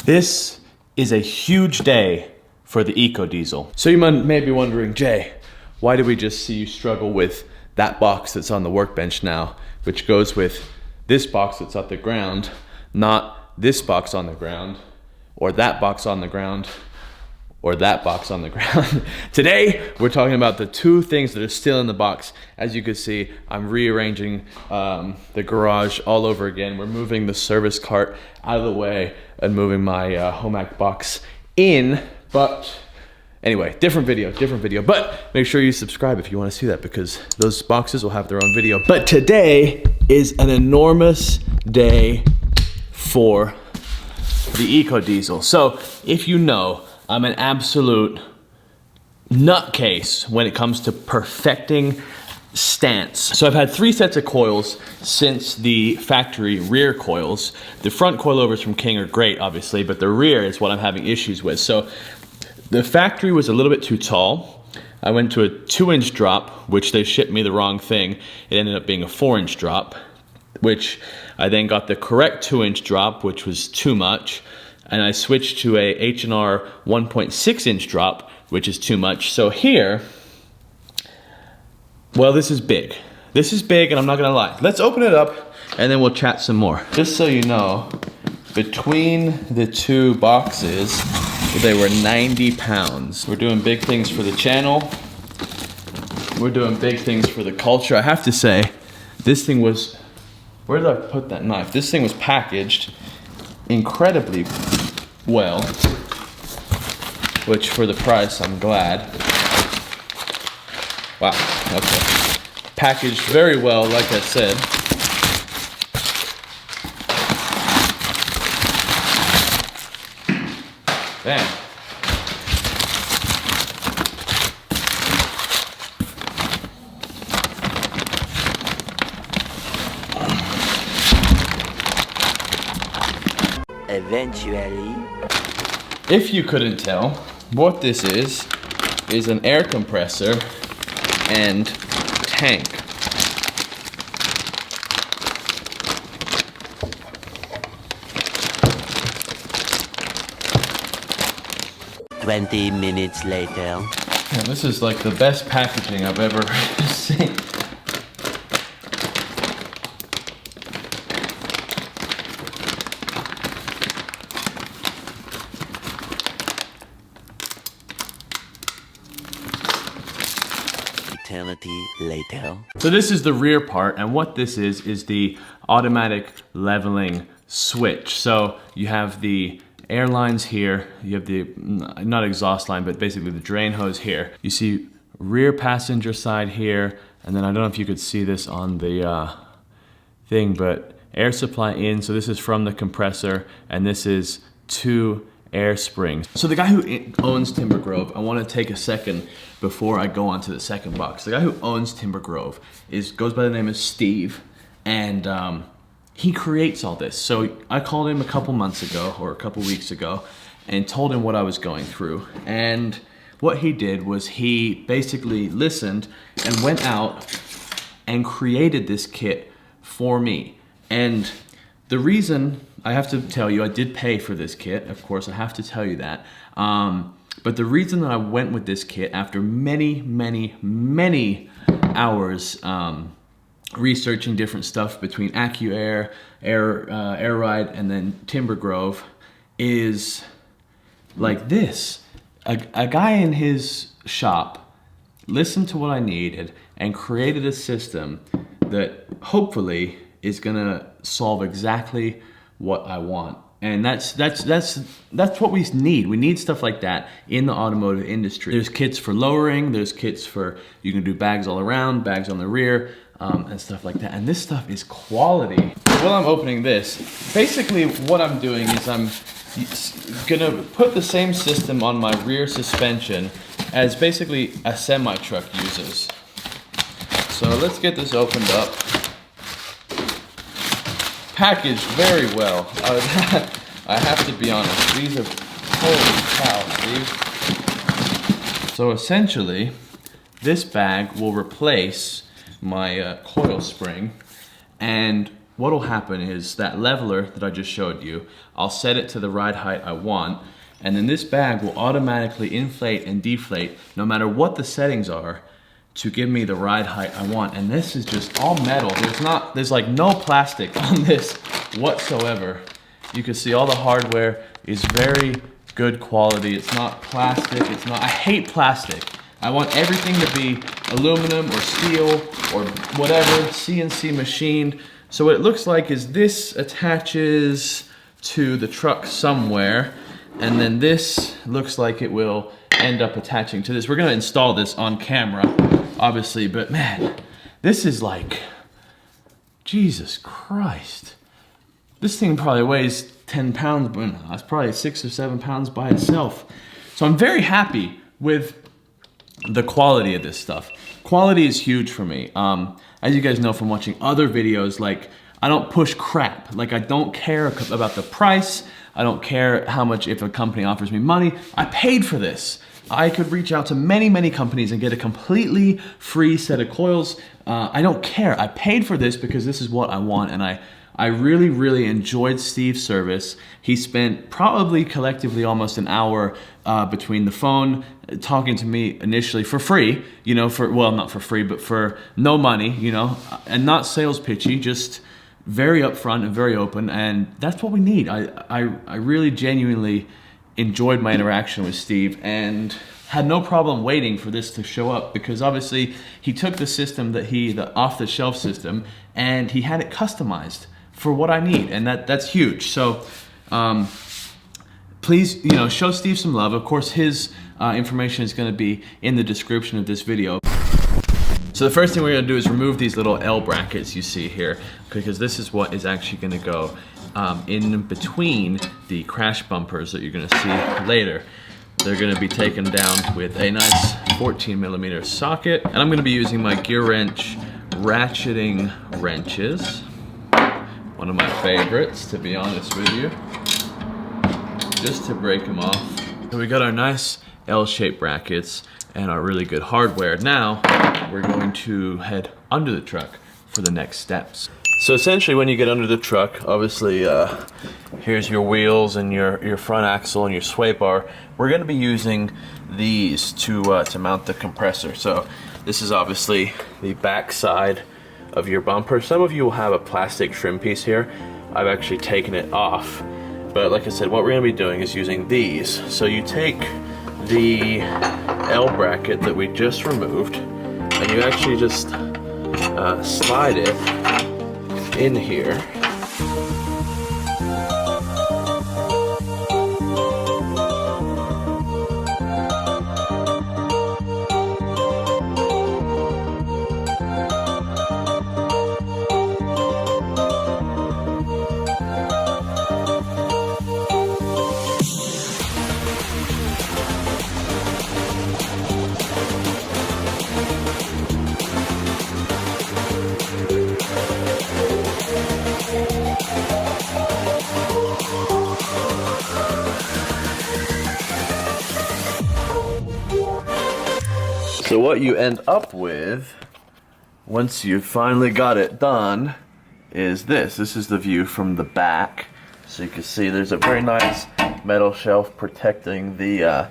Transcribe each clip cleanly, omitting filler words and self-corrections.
This is a huge day for the EcoDiesel. So you may be wondering, Jay, why did we just see you struggle with that box that's on the workbench now, which goes with this box that's at the ground, not this box on the ground, or that box on the ground, or that box on the ground. Today, we're talking about the two things that are still in the box. As you can see, I'm rearranging the garage all over again. We're moving the service cart out of the way and moving my Homac box in. But anyway, different video. But make sure you subscribe if you want to see that, because those boxes will have their own video. But today is an enormous day for the EcoDiesel. So if you know, I'm an absolute nutcase when it comes to perfecting stance. So I've had 3 sets of coils since the factory rear coils. The front coilovers from King are great, obviously, but the rear is what I'm having issues with. So the factory was a little bit too tall. I went to a 2-inch drop, which they shipped me the wrong thing. It ended up being a 4-inch drop, which I then got the correct 2-inch drop, which was too much. And I switched to a H&R 1.6-inch drop, which is too much. So here, well, this is big. This is big, and I'm not gonna lie. Let's open it up, and then we'll chat some more. Just so you know, between the two boxes, they were 90 pounds. We're doing big things for the channel. We're doing big things for the culture. I have to say, this thing was, where did I put that knife? This thing was packaged incredibly well, which for the price, I'm glad. Wow, okay. Packaged very well, like I said. Damn. Eventually. If you couldn't tell, what this is an air compressor and tank. "20 minutes later. Yeah, this is like the best packaging I've ever seen. Eternity later. So this is the rear part, and what this is the automatic leveling switch. So you have the air lines here, you have the, not exhaust line, but basically the drain hose here. You see rear passenger side here, and then I don't know if you could see this on the thing, but air supply in, so this is from the compressor, and this is 2 air springs. So the guy who owns Timber Grove, I want to take a second before I go on to the second box. The guy who owns Timber Grove goes by the name of Steve, and he creates all this. So I called him a couple months ago, or a couple weeks ago, and told him what I was going through. And what he did was he basically listened and went out and created this kit for me. And the reason, I have to tell you, I did pay for this kit, of course, I have to tell you that. But the reason that I went with this kit after many hours researching different stuff between AccuAir, Air Ride, and then Timber Grove is like this. A guy in his shop listened to what I needed and created a system that hopefully is gonna solve exactly what I want. And that's what we need. We need stuff like that in the automotive industry. There's kits for lowering, there's kits for, you can do bags all around, bags on the rear, and stuff like that. And this stuff is quality. While I'm opening this, basically what I'm doing is I'm gonna put the same system on my rear suspension as basically a semi-truck uses. So let's get this opened up. Packaged very well. I have to be honest, these are, holy cow, Steve. So essentially, this bag will replace my coil spring, and what'll happen is that leveler that I just showed you, I'll set it to the ride height I want, and then this bag will automatically inflate and deflate no matter what the settings are to give me the ride height I want. And this is just all metal. There's like no plastic on this whatsoever. You can see all the hardware is very good quality. It's not plastic, I hate plastic. I want everything to be aluminum or steel or whatever, CNC machined. So what it looks like is this attaches to the truck somewhere, and then this looks like it will end up attaching to this. We're gonna install this on camera, obviously, but man, this is like, Jesus Christ. This thing probably weighs 10 pounds, but no, it's probably 6 or 7 pounds by itself. So I'm very happy with the quality of this stuff. Quality is huge for me. As you guys know from watching other videos, like, I don't push crap. Like, I don't care about the price. I don't care how much, if a company offers me money. I paid for this. I could reach out to many, many companies and get a completely free set of coils. I don't care. I paid for this because this is what I want, and I really, really enjoyed Steve's service. He spent probably collectively almost an hour between the phone, talking to me initially for free, you know, well, not for free, but for no money, you know, and not sales pitchy, just very upfront and very open, and that's what we need. I really genuinely enjoyed my interaction with Steve and had no problem waiting for this to show up, because obviously he took the system the off-the-shelf system, and he had it customized for what I need, and that's huge. So please, you know, show Steve some love. Of course, his information is going to be in the description of this video. So the first thing we're going to do is remove these little L brackets you see here, because this is what is actually going to go in between the crash bumpers that you're going to see later. They're going to be taken down with a nice 14mm socket, and I'm going to be using my gear wrench ratcheting wrenches. One of my favorites, to be honest with you, just to break them off. So we got our nice L-shaped brackets and our really good hardware. Now we're going to head under the truck for the next steps. So essentially, when you get under the truck, obviously here's your wheels and your front axle and your sway bar. We're going to be using these to mount the compressor. So this is obviously the back side of your bumper. Some of you will have a plastic trim piece here. I've actually taken it off. But like I said, what we're going to be doing is using these. So you take the L bracket that we just removed, and you actually just slide it in here. So what you end up with, once you've finally got it done, is this. This is the view from the back. So you can see there's a very nice metal shelf protecting the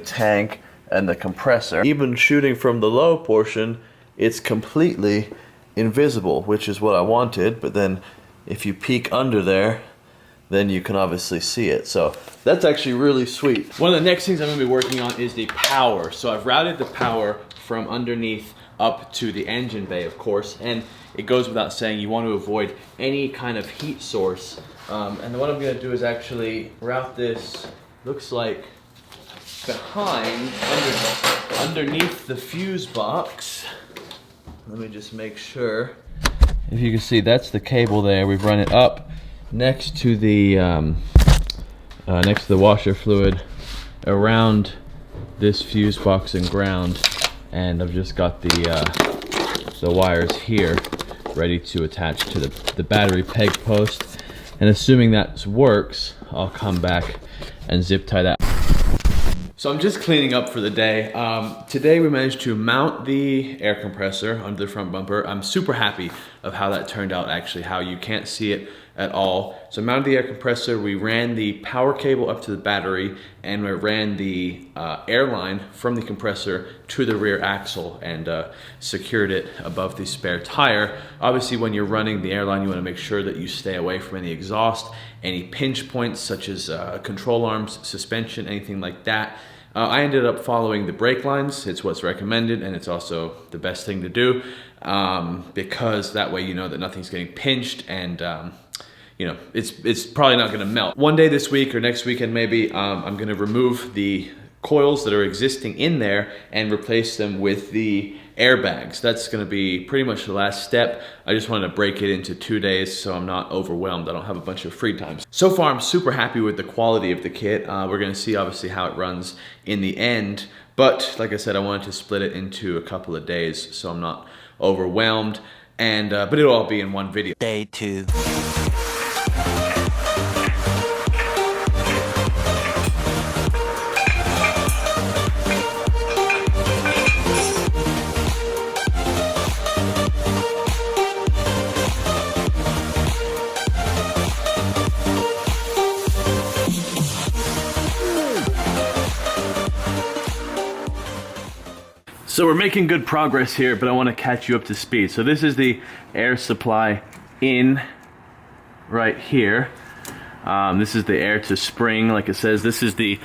tank and the compressor. Even shooting from the low portion, it's completely invisible, which is what I wanted, but then if you peek under there, then you can obviously see it. So that's actually really sweet. One of the next things I'm gonna be working on is the power. So I've routed the power from underneath up to the engine bay, of course, and it goes without saying you want to avoid any kind of heat source. And what I'm gonna do is actually route this, looks like behind, underneath the fuse box. Let me just make sure. If you can see, that's the cable there. We've run it up next to the washer fluid, around this fuse box and ground, and I've just got the wires here ready to attach to the battery peg post. And assuming that works, I'll come back and zip tie that. So I'm just cleaning up for the day. Today we managed to mount the air compressor under the front bumper. I'm super happy of how that turned out, actually, how you can't see it at all. So I mounted the air compressor, we ran the power cable up to the battery, and we ran the air line from the compressor to the rear axle and secured it above the spare tire. Obviously, when you're running the air line, you want to make sure that you stay away from any exhaust, any pinch points such as control arms, suspension, anything like that. I ended up following the brake lines. It's what's recommended, and it's also the best thing to do because that way you know that nothing's getting pinched, and you know, it's probably not gonna melt. One day this week or next weekend maybe, I'm gonna remove the coils that are existing in there and replace them with the airbags. That's gonna be pretty much the last step. I just wanted to break it into 2 days so I'm not overwhelmed. I don't have a bunch of free time. So far, I'm super happy with the quality of the kit. We're gonna see obviously how it runs in the end. But like I said, I wanted to split it into a couple of days so I'm not overwhelmed. And but it'll all be in one video. Day 2. So we're making good progress here, but I want to catch you up to speed. So this is the air supply in right here. This is the air to spring, like it says. This is the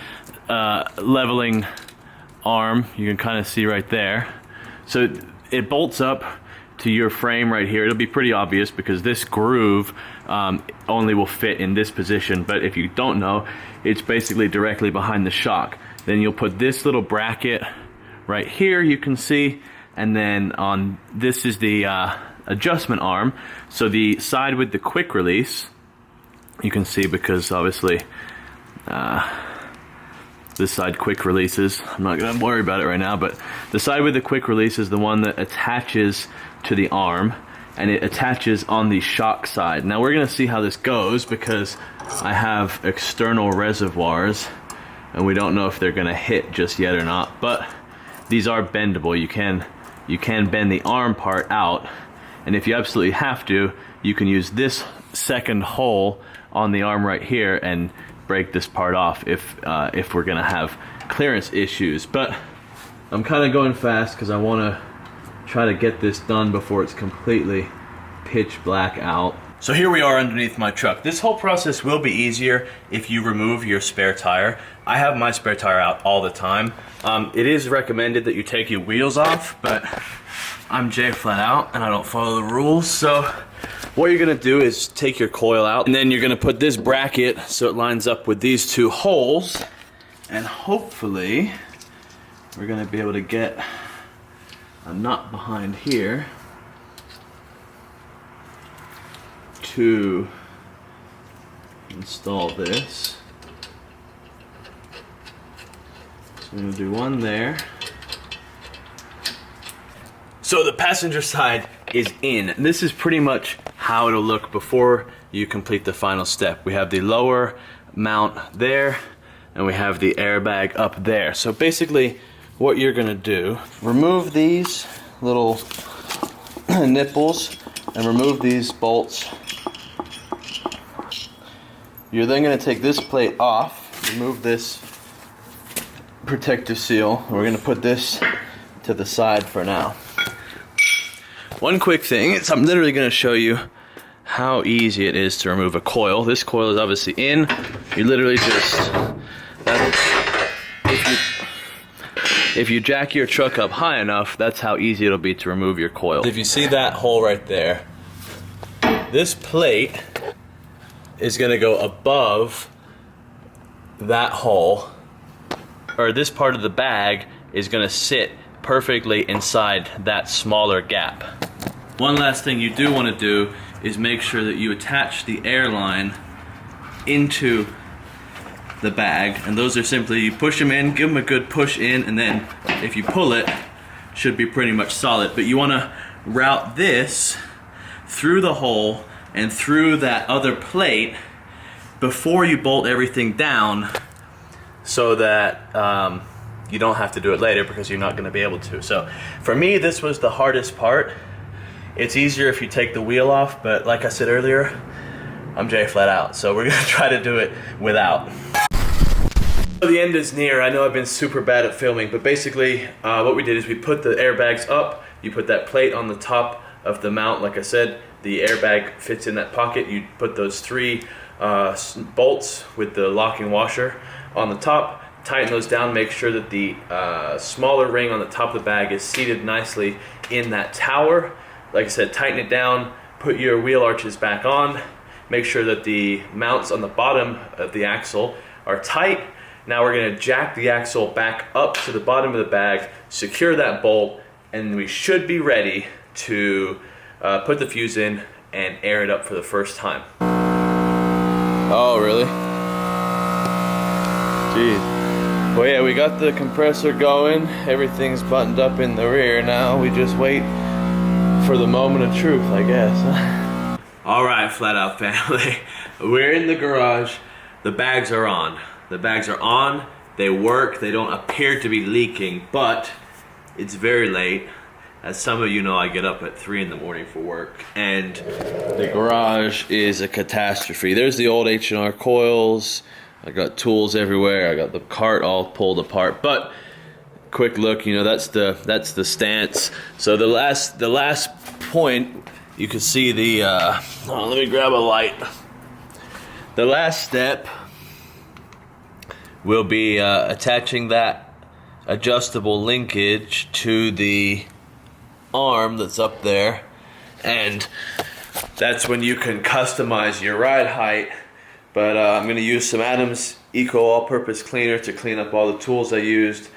leveling arm. You can kind of see right there. So it bolts up to your frame right here. It'll be pretty obvious because this groove only will fit in this position. But if you don't know, it's basically directly behind the shock. Then you'll put this little bracket right here, you can see, and then on this is the adjustment arm. So the side with the quick release, you can see because obviously this side quick releases. I'm not gonna worry about it right now, but the side with the quick release is the one that attaches to the arm, and it attaches on the shock side. Now we're gonna see how this goes because I have external reservoirs and we don't know if they're gonna hit just yet or not, but these are bendable. You can bend the arm part out, and if you absolutely have to, you can use this second hole on the arm right here and break this part off if we're gonna have clearance issues. But I'm kind of going fast because I want to try to get this done before it's completely pitch black out. So here we are underneath my truck. This whole process will be easier if you remove your spare tire. I have my spare tire out all the time. It is recommended that you take your wheels off, but I'm Jay Flat Out and I don't follow the rules. So what you're gonna do is take your coil out, and then you're gonna put this bracket so it lines up with these two holes, and hopefully we're gonna be able to get a nut behind here to install this. So I'm gonna do one there. So the passenger side is in. And this is pretty much how it'll look before you complete the final step. We have the lower mount there, and we have the airbag up there. So basically what you're gonna do, remove these little nipples and remove these bolts. You're then gonna take this plate off, remove this protective seal. We're gonna put this to the side for now. One quick thing is I'm literally gonna show you how easy it is to remove a coil. This coil is obviously in. You literally just, if you jack your truck up high enough, that's how easy it'll be to remove your coil. If you see that hole right there, this plate is gonna go above that hole, or this part of the bag is gonna sit perfectly inside that smaller gap. One last thing you do want to do is make sure that you attach the air line into the bag, and those are simply, you push them in, give them a good push in, and then if you pull it, should be pretty much solid. But you want to route this through the hole and through that other plate before you bolt everything down, so that you don't have to do it later because you're not going to be able to. So for me, this was the hardest part. It's easier if you take the wheel off, but like I said earlier, I'm Jay Flat Out, so we're going to try to do it without. The end is near. I know I've been super bad at filming, but basically what we did is we put the airbags up. You put that plate on the top of the mount. Like I said, the airbag fits in that pocket. You put those 3 bolts with the locking washer on the top, tighten those down, make sure that the smaller ring on the top of the bag is seated nicely in that tower. Like I said, tighten it down, put your wheel arches back on, make sure that the mounts on the bottom of the axle are tight. Now we're going to jack the axle back up to the bottom of the bag, secure that bolt, and we should be ready to put the fuse in and air it up for the first time. Oh, really? Jeez. Well, yeah, we got the compressor going. Everything's buttoned up in the rear. Now we just wait for the moment of truth, I guess. All right, Flat Out family. We're in the garage. The bags are on. The bags are on. They work. They don't appear to be leaking, but it's very late. As some of you know, I get up at 3 in the morning for work, and the garage is a catastrophe. There's the old H&R coils. I got tools everywhere. I got the cart all pulled apart. But quick look, you know, that's the stance. So the last point, you can see the. Let me grab a light. The last step will be attaching that adjustable linkage to the arm that's up there, and that's when you can customize your ride height. But I'm going to use some Adams Eco all-purpose cleaner to clean up all the tools I used,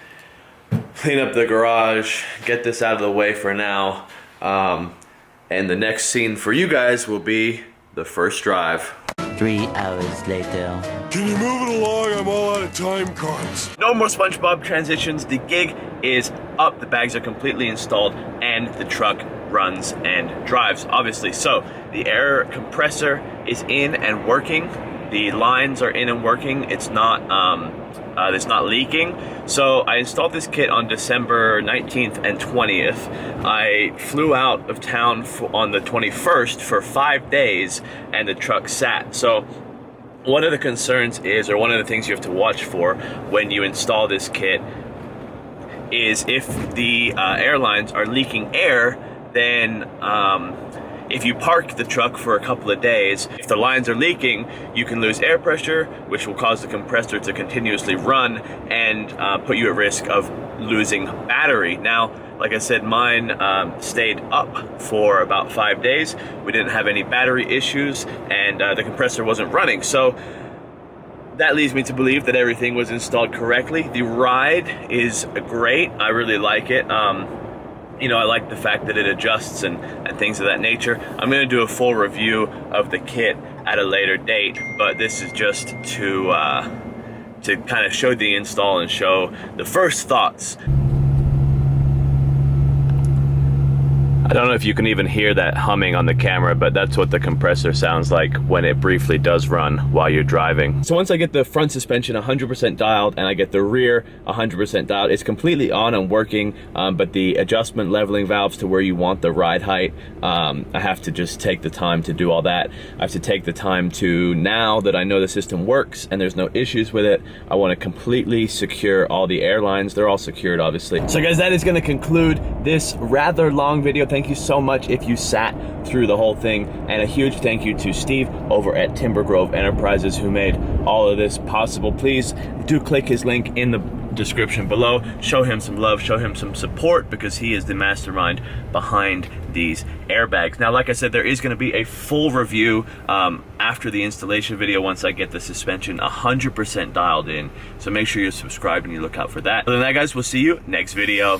clean up the garage, get this out of the way for now, and the next scene for you guys will be the first drive. 3 hours later. Can you move it along? I'm all out of time cards. No more SpongeBob transitions. The gig is up. The bags are completely installed, and the truck runs and drives, obviously. So the air compressor is in and working. The lines are in and working. It's not leaking. So I installed this kit on December 19th and 20th. I flew out of town on the 21st for 5 days, and the truck sat. So one of the concerns is, or one of the things you have to watch for when you install this kit, is if the airlines are leaking air, then if you park the truck for a couple of days, if the lines are leaking, you can lose air pressure, which will cause the compressor to continuously run and put you at risk of losing battery. Now, like I said, mine stayed up for about 5 days. We didn't have any battery issues, and the compressor wasn't running. So that leads me to believe that everything was installed correctly. The ride is great. I really like it. You know, I like the fact that it adjusts and things of that nature. I'm going to do a full review of the kit at a later date, but this is just to kind of show the install and show the first thoughts. I don't know if you can even hear that humming on the camera, but that's what the compressor sounds like when it briefly does run while you're driving. So once I get the front suspension 100% dialed and I get the rear 100% dialed, it's completely on and working, but the adjustment leveling valves to where you want the ride height, I have to just take the time to do all that. I have to take the time to, now that I know the system works and there's no issues with it, I want to completely secure all the airlines. They're all secured, obviously. So guys, that is going to conclude this rather long video. Thank you so much if you sat through the whole thing, and a huge thank you to Steve over at Timber Grove Enterprises who made all of this possible. Please do click his link in the description below. Show him some love, show him some support, because he is the mastermind behind these airbags. Now, like I said, there is going to be a full review after the installation video once I get the suspension 100% dialed in. So make sure you're subscribed and you look out for that. Other than that, guys, we'll see you next video.